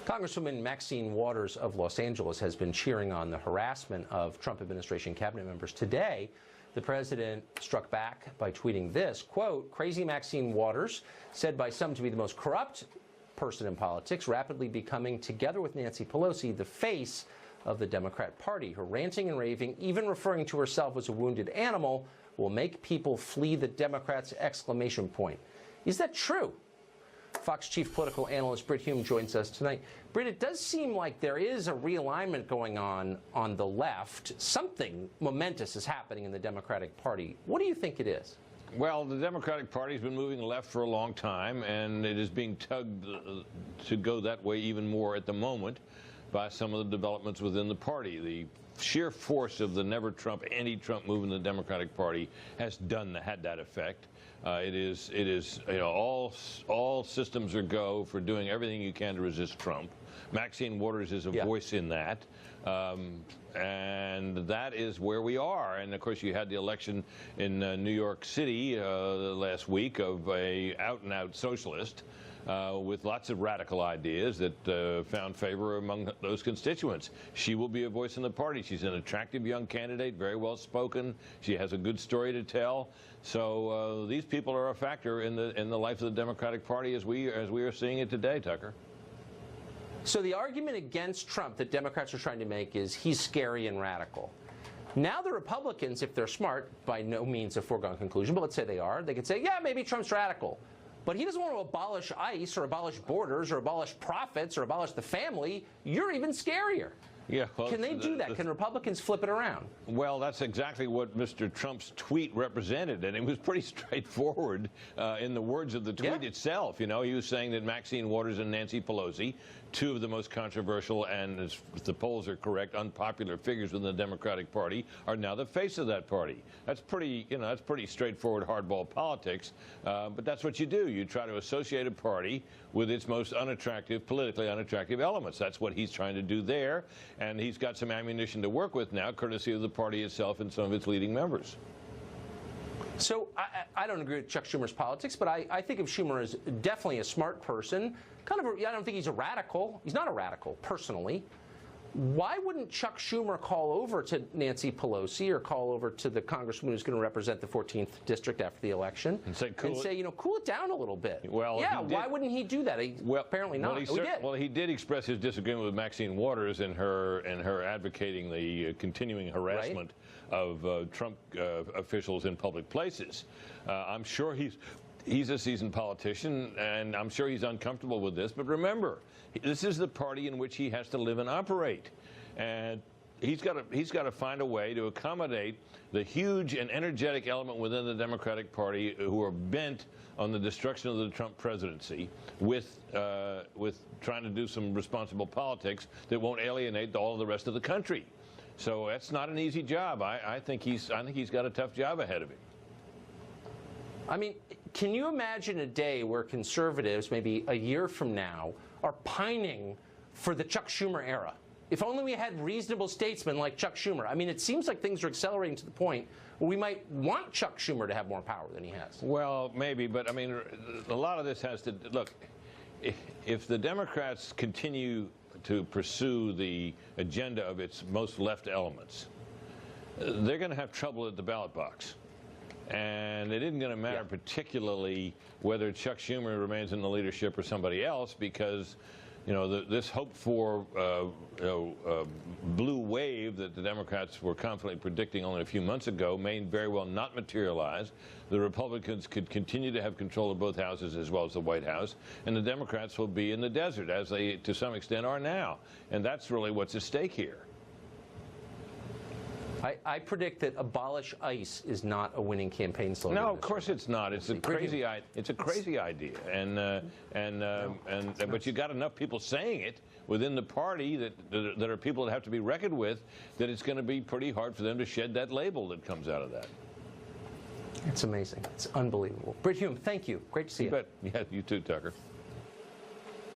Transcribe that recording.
Congresswoman Maxine Waters of Los Angeles has been cheering on the harassment of Trump administration cabinet members. Today, the president struck back by tweeting this, quote, "Crazy Maxine Waters, said by some to be the most corrupt person in politics, rapidly becoming, together with Nancy Pelosi, the face of the Democrat Party. Her ranting and raving, even referring to herself as a wounded animal, will make people flee the Democrats!" Exclamation point. Is that true? Fox chief political analyst Brit Hume joins us tonight. Brit, it does seem like there is a realignment going on the left. Something momentous is happening in the Democratic Party. What do you think it is? Well, the Democratic Party has been moving left for a long time, and it is being tugged to go that way even more at the moment by some of the developments within the party. The sheer force of the never Trump, anti-Trump movement in the Democratic Party has had that effect. It is all systems are go for doing everything you can to resist Trump. Maxine Waters is a voice in that, and that is where we are. And of course, you had the election in New York City last week of a out-and-out socialist with lots of radical ideas that found favor among those constituents. She will be a voice in the party. She's an attractive young candidate, very well spoken. She has a good story to tell. So these people are a factor in the life of the Democratic Party as we are seeing it today, Tucker. So the argument against Trump that Democrats are trying to make is he's scary and radical. Now the Republicans, if they're smart, by no means a foregone conclusion, but let's say they are, they could say, yeah, maybe Trump's radical. But he doesn't want to abolish ICE or abolish borders or abolish profits or abolish the family. You're even scarier. Yeah, well, can they do that? Can Republicans flip it around? Well, that's exactly what Mr. Trump's tweet represented, and it was pretty straightforward in the words of the tweet itself. You know, he was saying that Maxine Waters and Nancy Pelosi, two of the most controversial and, if the polls are correct, unpopular figures within the Democratic Party, are now the face of that party. That's pretty, that's pretty straightforward hardball politics, but that's what you do. You try to associate a party with its most unattractive, politically unattractive elements. That's what he's trying to do there. And he's got some ammunition to work with now, courtesy of the party itself and some of its leading members. So I don't agree with Chuck Schumer's politics, but I think of Schumer as definitely a smart person. I don't think he's a radical. He's not a radical, personally. Why wouldn't Chuck Schumer call over to Nancy Pelosi or call over to the congresswoman who's going to represent the 14th district after the election and say, cool it down a little bit? Well, yeah, why wouldn't he do that? Apparently not. Well, he did express his disagreement with Maxine Waters in her advocating the continuing harassment of Trump officials in public places. I'm sure he's a seasoned politician, and I'm sure he's uncomfortable with this. But remember, this is the party in which he has to live and operate, and he's got to find a way to accommodate the huge and energetic element within the Democratic Party who are bent on the destruction of the Trump presidency, with trying to do some responsible politics that won't alienate all of the rest of the country. So that's not an easy job. I think he's got a tough job ahead of him. I mean, can you imagine a day where conservatives, maybe a year from now, are pining for the Chuck Schumer era? If only we had reasonable statesmen like Chuck Schumer. I mean, it seems like things are accelerating to the point where we might want Chuck Schumer to have more power than he has. Well, maybe, but I mean, a lot of this has to look. If the Democrats continue to pursue the agenda of its most left elements, they're going to have trouble at the ballot box. And it isn't going to matter particularly whether Chuck Schumer remains in the leadership or somebody else, because, this hoped-for blue wave that the Democrats were confidently predicting only a few months ago may very well not materialize. The Republicans could continue to have control of both houses as well as the White House, and the Democrats will be in the desert, as they to some extent are now. And that's really what's at stake here. I predict that abolish ICE is not a winning campaign slogan. No, of course it's not. It's a crazy idea, but you got enough people saying it within the party that are people that have to be reckoned with, that it's going to be pretty hard for them to shed that label that comes out of that. It's amazing. It's unbelievable. Brit Hume, thank you. Great to see you. You bet. Yeah, you too, Tucker.